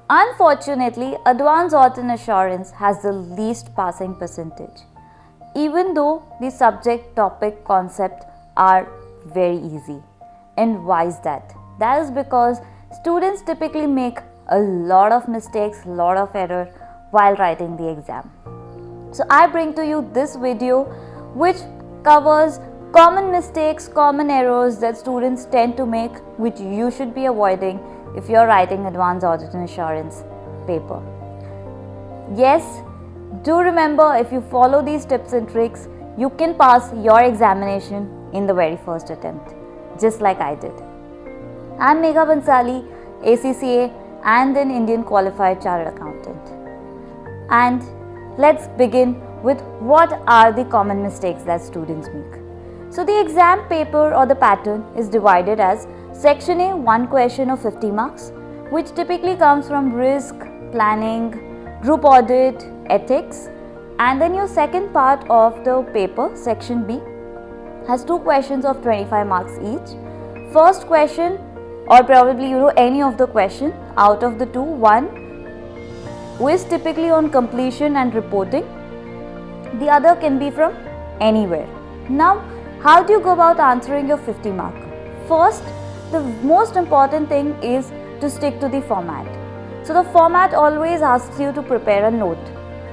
Unfortunately, advanced audit and assurance has the least passing percentage, even though the subject, topic, concept are very easy. And why is that? That is because students typically make a lot of mistakes, lot of error while writing the exam. So I bring to you this video which covers common mistakes, common errors that students tend to make, which you should be avoiding if you are writing advanced audit and assurance paper. Yes, do remember, if you follow these tips and tricks, you can pass your examination in the very first attempt, just like I did. I'm Megha Bansali, ACCA and an Indian Qualified Chartered Accountant. And let's begin with what are the common mistakes that students make. So the exam paper or the pattern is divided as Section A, one question of 50 marks, which typically comes from risk, planning, group audit, ethics, and then your second part of the paper, Section B, has two questions of 25 marks each. First question, or probably any of the question out of the two, one is typically on completion and reporting, the other can be from anywhere. Now, how do you go about answering your 50 mark? First, the most important thing is to stick to the format. So the format always asks you to prepare a note.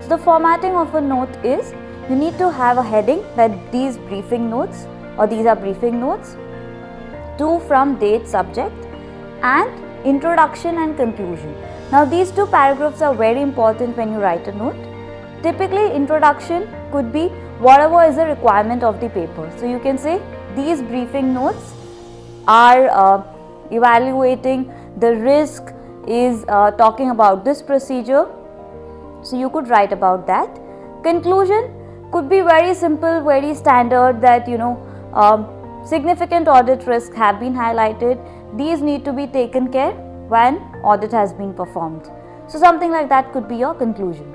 So the formatting of a note is, you need to have a heading that these briefing notes or these are briefing notes, to, from, date, subject, and introduction and conclusion. Now these two paragraphs are very important when you write a note. Typically introduction could be whatever is the requirement of the paper. So you can say these briefing notes are evaluating the risk, is talking about this procedure. So you could write about that. Conclusion could be very simple, very standard, that significant audit risks have been highlighted. These need to be taken care when audit has been performed. So something like that could be your conclusion.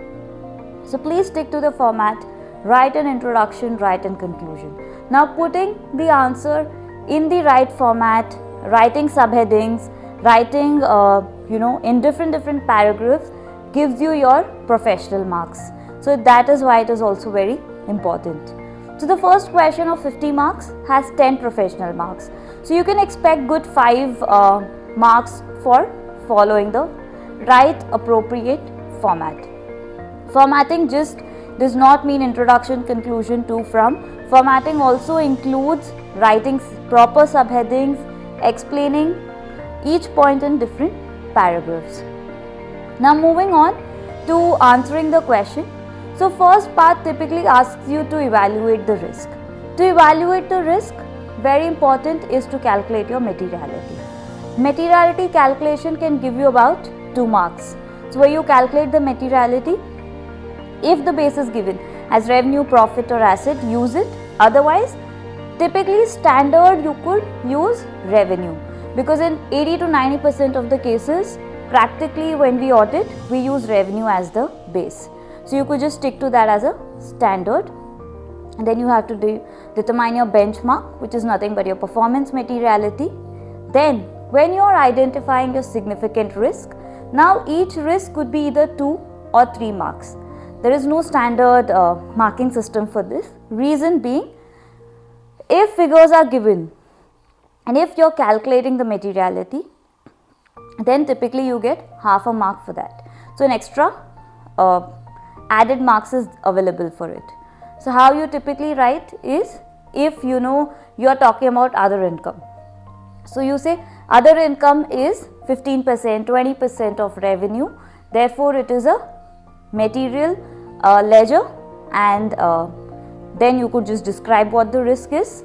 So please stick to the format, write an introduction, write an conclusion. Now putting the answer in the right format, writing subheadings, writing in different paragraphs gives you your professional marks. So that is why it is also very important. So the first question of 50 marks has 10 professional marks. So you can expect good 5 marks for following the right appropriate format. Formatting just does not mean introduction, conclusion, to, from. Formatting also includes writing proper subheadings, explaining each point in different paragraphs. Now moving on to answering the question. So first part typically asks you to evaluate the risk. To evaluate the risk, very important is to calculate your materiality. Materiality calculation can give you about 2 marks. So where you calculate the materiality, if the base is given as revenue, profit or asset, use it. Otherwise, typically standard you could use revenue, because in 80 to 90% of the cases, practically when we audit, we use revenue as the base. So you could just stick to that as a standard. And then you have to determine your benchmark, which is nothing but your performance materiality. Then when you are identifying your significant risk, now each risk could be either 2 or 3 marks. There is no standard marking system for this. Reason being, if figures are given and if you are calculating the materiality, then typically you get half a mark for that. So an extra added marks is available for it. So how you typically write is, if you are talking about other income. So you say other income is 15%, 20% of revenue. Therefore it is a material ledger, and then you could just describe what the risk is.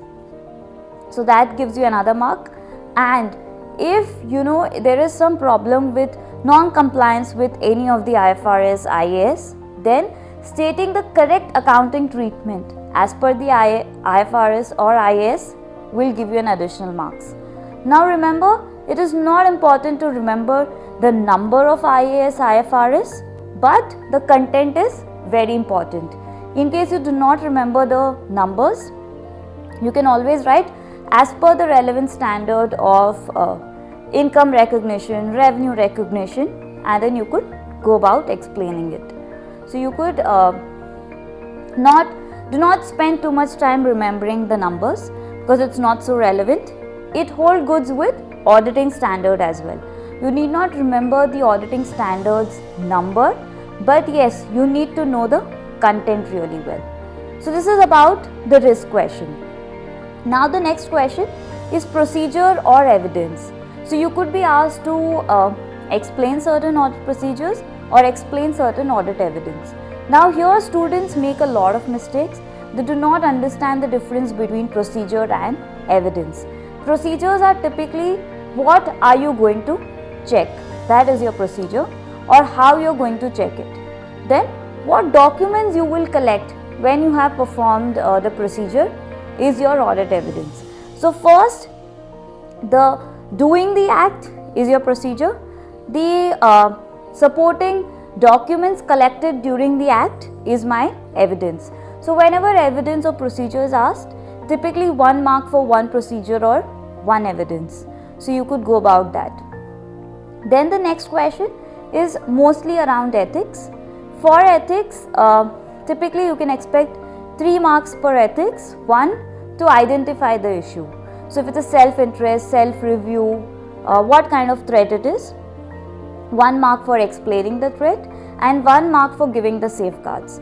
So that gives you another mark. And if there is some problem with non-compliance with any of the IFRS, IAS, then stating the correct accounting treatment as per the IFRS or IAS will give you an additional marks. Now remember, it is not important to remember the number of IAS, IFRS, but the content is very important. In case you do not remember the numbers, you can always write as per the relevant standard of income recognition, revenue recognition, and then you could go about explaining it. So you could do not spend too much time remembering the numbers because it's not so relevant. It holds goods with auditing standard as well. You need not remember the auditing standards number, but yes, you need to know the content really well. So this is about the risk question. Now the next question is procedure or evidence. So you could be asked to explain certain audit procedures or explain certain audit evidence. Now here students make a lot of mistakes. They do not understand the difference between procedure and evidence. Procedures are typically what are you going to check, that is your procedure, or how you are going to check it. Then what documents you will collect when you have performed the procedure is your audit evidence. So first, the doing the act is your procedure. The supporting documents collected during the act is my evidence. So whenever evidence or procedure is asked, typically 1 mark for 1 procedure or 1 evidence. So you could go about that. Then the next question is mostly around ethics. For ethics, typically you can expect 3 marks per ethics, 1 to identify the issue. So if it's a self-interest, self-review, what kind of threat it is, 1 mark for explaining the threat and 1 mark for giving the safeguards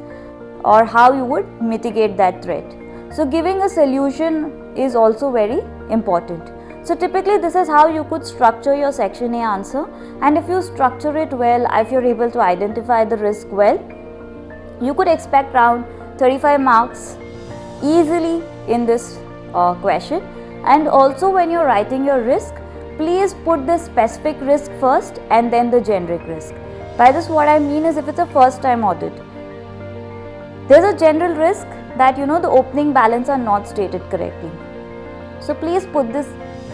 or how you would mitigate that threat. So giving a solution is also very important. So typically this is how you could structure your section A answer, and if you structure it well, if you're able to identify the risk well, you could expect around 35 marks easily in this question. And also when you're writing your risk, please put the specific risk first and then the generic risk. By this what I mean is, if it's a first time audit, there's a general risk that the opening balance are not stated correctly. So please put this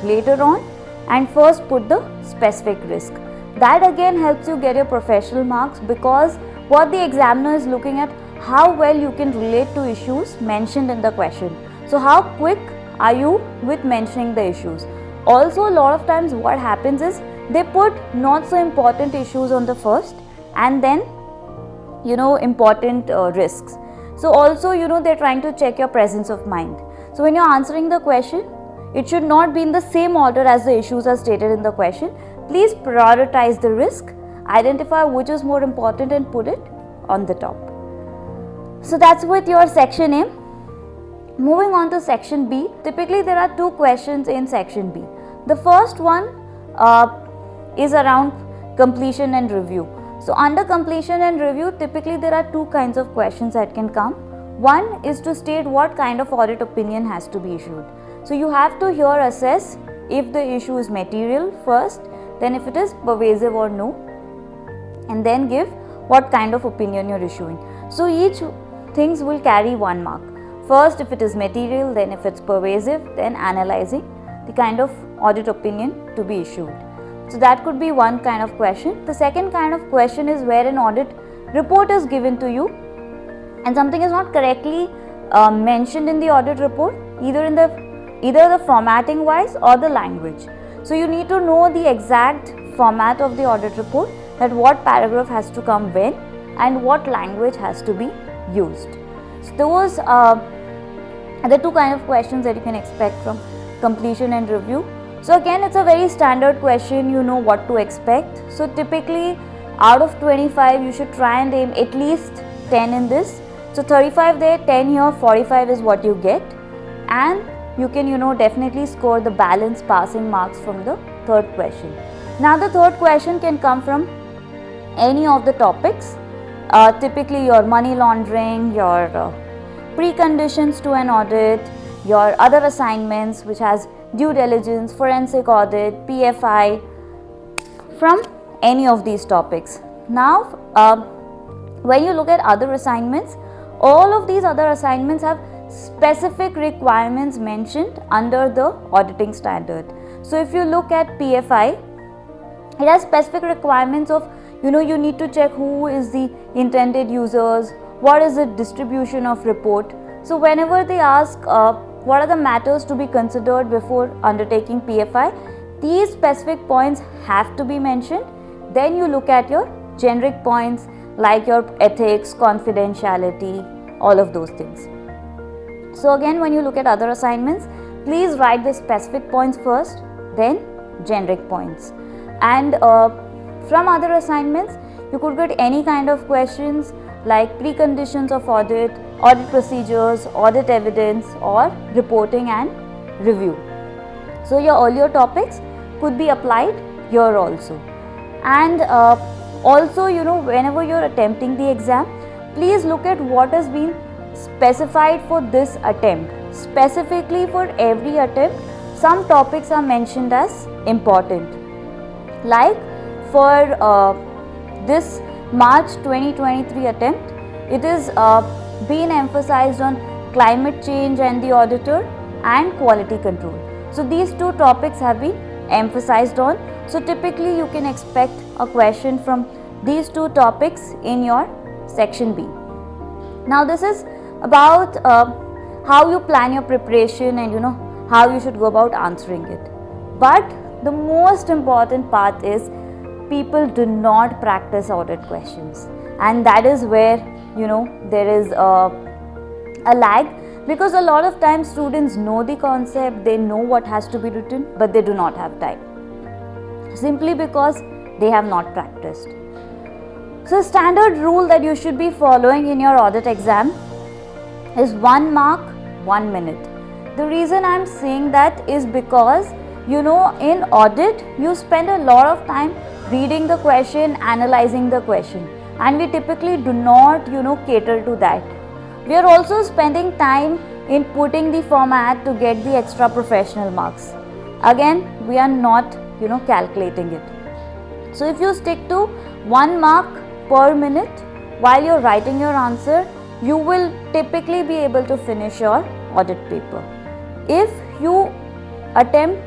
later on and first put the specific risk. That again helps you get your professional marks, because what the examiner is looking at, how well you can relate to issues mentioned in the question. So how quick are you with mentioning the issues. Also a lot of times what happens is they put not so important issues on the first and then important risks. So also they're trying to check your presence of mind. So when you're answering the question, it should not be in the same order as the issues are stated in the question. Please prioritize the risk, identify which is more important and put it on the top. So that's with your section A. Moving on to section B, typically there are 2 questions in section B. The first one is around completion and review. So under completion and review, typically there are 2 kinds of questions that can come. One is to state what kind of audit opinion has to be issued. So you have to here assess if the issue is material first, then if it is pervasive or no, and then give what kind of opinion you're issuing. So each things will carry 1 mark. First if it is material, then if it's pervasive, then analyzing the kind of audit opinion to be issued. So that could be one kind of question. The second kind of question is where an audit report is given to you and something is not correctly mentioned in the audit report, either the formatting wise or the language. So you need to know the exact format of the audit report, that what paragraph has to come when and what language has to be used. So those are the 2 kind of questions that you can expect from completion and review. So again, it's a very standard question, you know what to expect. So typically out of 25 you should try and aim at least 10 in this. So 35 there, 10 here, 45 is what you get, and you can definitely score the balance passing marks from the third question. Now the third question can come from any of the topics, typically your money laundering, your preconditions to an audit, your other assignments which has due diligence, forensic audit, PFI, from any of these topics. Now when you look at other assignments, all of these other assignments have specific requirements mentioned under the auditing standard. So if you look at PFI, it has specific requirements of you need to check who is the intended users, what is the distribution of report. So whenever they ask what are the matters to be considered before undertaking PFI, these specific points have to be mentioned. then you look at your generic points like your ethics, confidentiality, all of those things. So again, when you look at other assignments, please write the specific points first, then generic points. And from other assignments, you could get any kind of questions like preconditions of audit, audit procedures, audit evidence, or reporting and review. So your earlier topics could be applied here also. And also, whenever you're attempting the exam, please look at what has been specified for this attempt. Specifically for every attempt, some topics are mentioned as important. Like for this March 2023 attempt, it is being emphasized on climate change and the auditor and quality control. So these two topics have been emphasized on. So typically you can expect a question from these two topics in your section B. Now this is about how you plan your preparation and how you should go about answering it. But the most important part is people do not practice audit questions, and that is where there is a lag, because a lot of times students know the concept, they know what has to be written, but they do not have time, simply because they have not practiced. So standard rule that you should be following in your audit exam is 1 mark, 1 minute. The reason I am saying that is because in audit you spend a lot of time reading the question, analyzing the question, and we typically do not cater to that. We are also spending time in putting the format to get the extra professional marks. Again, we are not calculating it. So if you stick to 1 mark per minute while you're writing your answer, you will typically be able to finish your audit paper. If you attempt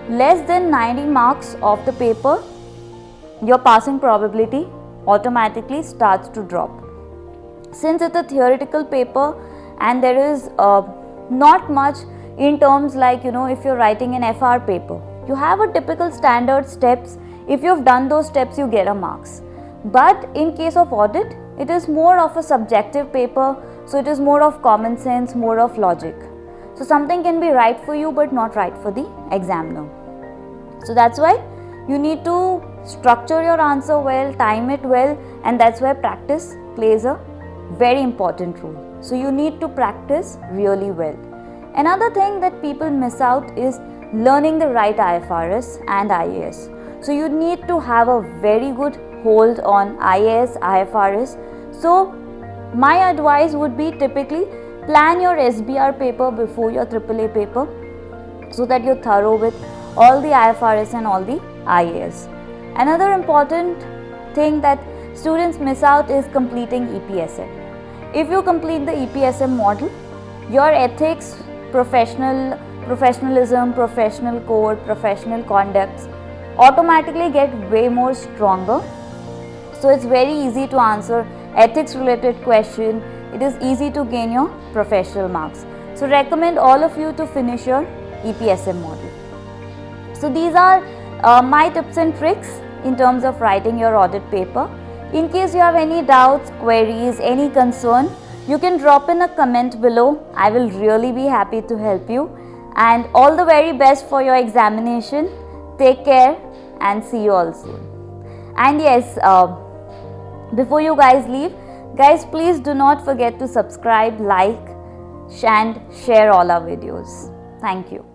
less than 90 marks of the paper, your passing probability automatically starts to drop. Since it's a theoretical paper and there is not much in terms like if you're writing an FR paper, you have a typical standard steps. If you've done those steps, you get a marks. But in case of audit, it is more of a subjective paper, so it is more of common sense, more of logic. So something can be right for you but not right for the examiner. So that's why you need to structure your answer well, time it well, and that's where practice plays a very important role. So you need to practice really well. Another thing that people miss out is learning the right IFRS and IAS. So you need to have a very good hold on IAS, IFRS. So my advice would be typically plan your SBR paper before your AAA paper so that you're thorough with all the IFRS and all the IAS. Another important thing that students miss out is completing EPSM. If you complete the EPSM model, your ethics, professionalism, professional code, professional conducts automatically get way more stronger. So it's very easy to answer ethics related question. It is easy to gain your professional marks. So recommend all of you to finish your EPSM model. So these are my tips and tricks in terms of writing your audit paper. In case you have any doubts, queries, any concern, you can drop in a comment below. I will really be happy to help you. And all the very best for your examination. Take care and see you all soon. And yes, before you guys leave, guys, please do not forget to subscribe, like, and share all our videos. Thank you.